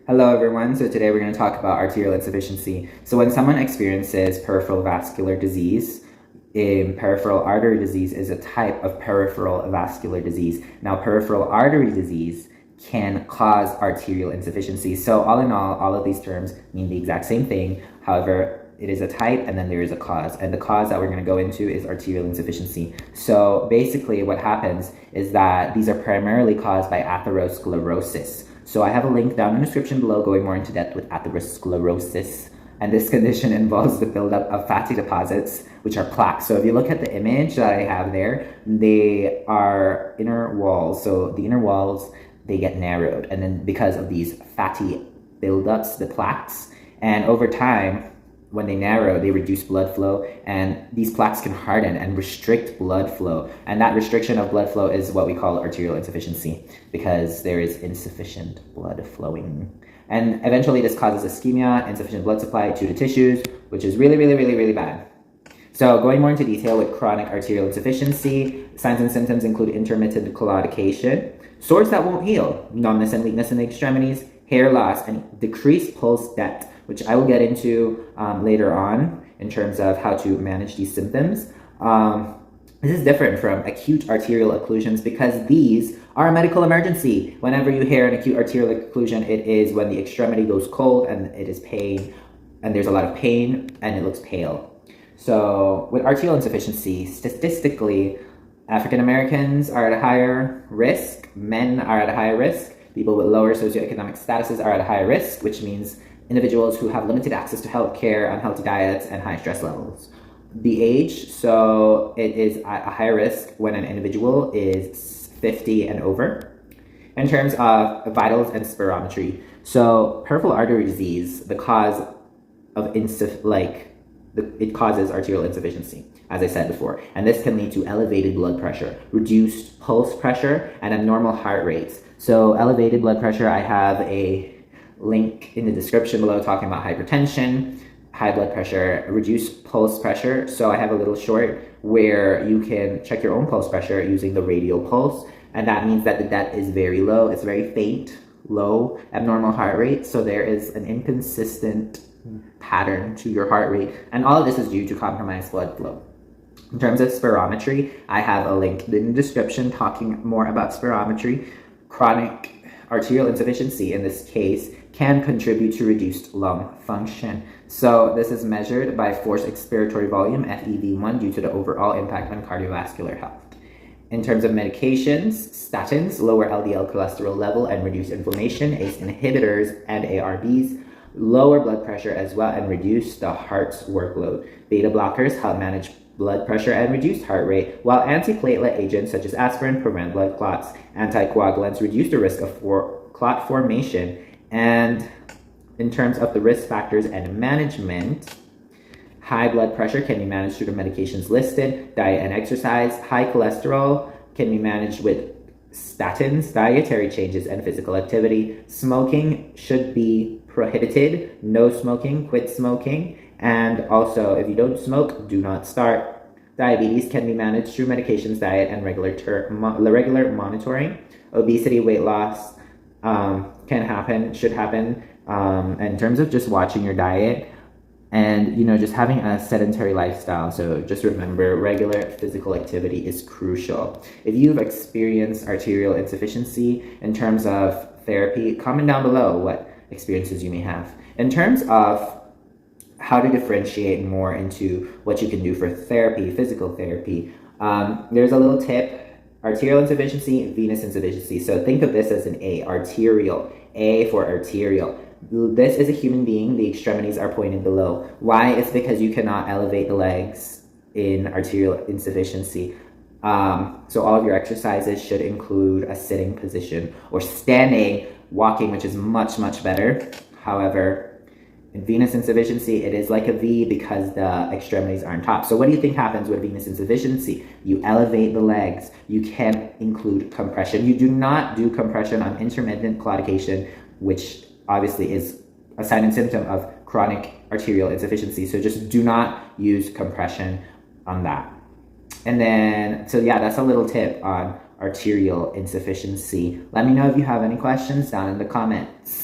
Hello everyone, so today we're going to talk about arterial insufficiency. So when someone experiences peripheral vascular disease, peripheral artery disease is a type of peripheral vascular disease. Now peripheral artery disease can cause arterial insufficiency. So all in all of these terms mean the exact same thing. However, it is a type and then there is a cause. And the cause that we're going to go into is arterial insufficiency. So basically what happens is that these are primarily caused by atherosclerosis. So I have a link down in the description below going more into depth with atherosclerosis. And this condition involves the buildup of fatty deposits, which are plaques. So if you look at the image that I have there, they are inner walls. So the inner walls, they get narrowed. And then because of these fatty buildups, the plaques, and over time, when they narrow, they reduce blood flow, and these plaques can harden and restrict blood flow. And that restriction of blood flow is what we call arterial insufficiency, because there is insufficient blood flowing. And eventually this causes ischemia, insufficient blood supply to the tissues, which is really bad. So going more into detail with chronic arterial insufficiency, signs and symptoms include intermittent claudication, sores that won't heal, numbness and weakness in the extremities, hair loss, and decreased pulse depth, which I will get into later on in terms of how to manage these symptoms. This is different from acute arterial occlusions because these are a medical emergency. Whenever you hear an acute arterial occlusion, it is when the extremity goes cold and it is pain, and there's a lot of pain and it looks pale. So with arterial insufficiency, statistically, African Americans are at a higher risk, men are at a higher risk, people with lower socioeconomic statuses are at a higher risk, which means individuals who have limited access to health care, unhealthy diets, and high stress levels. The age, so it is a higher risk when an individual is 50 and over. In terms of vitals and spirometry, so peripheral artery disease, the cause of it causes arterial insufficiency, as I said before, and this can lead to elevated blood pressure, reduced pulse pressure, and abnormal heart rates. So elevated blood pressure, I have a link in the description below talking about hypertension, high blood pressure, reduced pulse pressure. So I have a little short where you can check your own pulse pressure using the radial pulse, and that means that the depth is very low, it's very faint, low, abnormal heart rate. So there is an inconsistent pattern to your heart rate, and all of this is due to compromised blood flow. In terms of spirometry, I have a link in the description talking more about spirometry. Chronic arterial insufficiency in this case can contribute to reduced lung function. So this is measured by forced expiratory volume, FEV1, due to the overall impact on cardiovascular health. In terms of medications, statins lower LDL cholesterol level and reduce inflammation, ACE inhibitors and ARBs lower blood pressure as well and reduce the heart's workload. Beta blockers help manage blood pressure and reduce heart rate, while antiplatelet agents such as aspirin prevent blood clots. Anticoagulants reduce the risk of clot formation. And in terms of the risk factors and management, high blood pressure can be managed through the medications listed, diet and exercise. High cholesterol can be managed with statins, dietary changes, and physical activity. Smoking should be prohibited. No smoking, quit smoking. And also, if you don't smoke, do not start. Diabetes can be managed through medications, diet, and regular monitoring. Obesity, weight loss should happen in terms of just watching your diet and, just having a sedentary lifestyle. So just remember, regular physical activity is crucial. If you've experienced arterial insufficiency in terms of therapy, comment down below what experiences you may have. In terms of how to differentiate more into what you can do for therapy, physical therapy, there's a little tip. Arterial insufficiency, venous insufficiency. So think of this as an A, arterial, A for arterial. This is a human being, the extremities are pointed below. Why? It's because you cannot elevate the legs in arterial insufficiency. So all of your exercises should include a sitting position or standing, walking, which is much better. However, in venous insufficiency, it is like a V because the extremities are on top. So what do you think happens with venous insufficiency? You elevate the legs. You can include compression. You do not do compression on intermittent claudication, which obviously is a sign and symptom of chronic arterial insufficiency. So just do not use compression on that. And then, so yeah, that's a little tip on arterial insufficiency. Let me know if you have any questions down in the comments.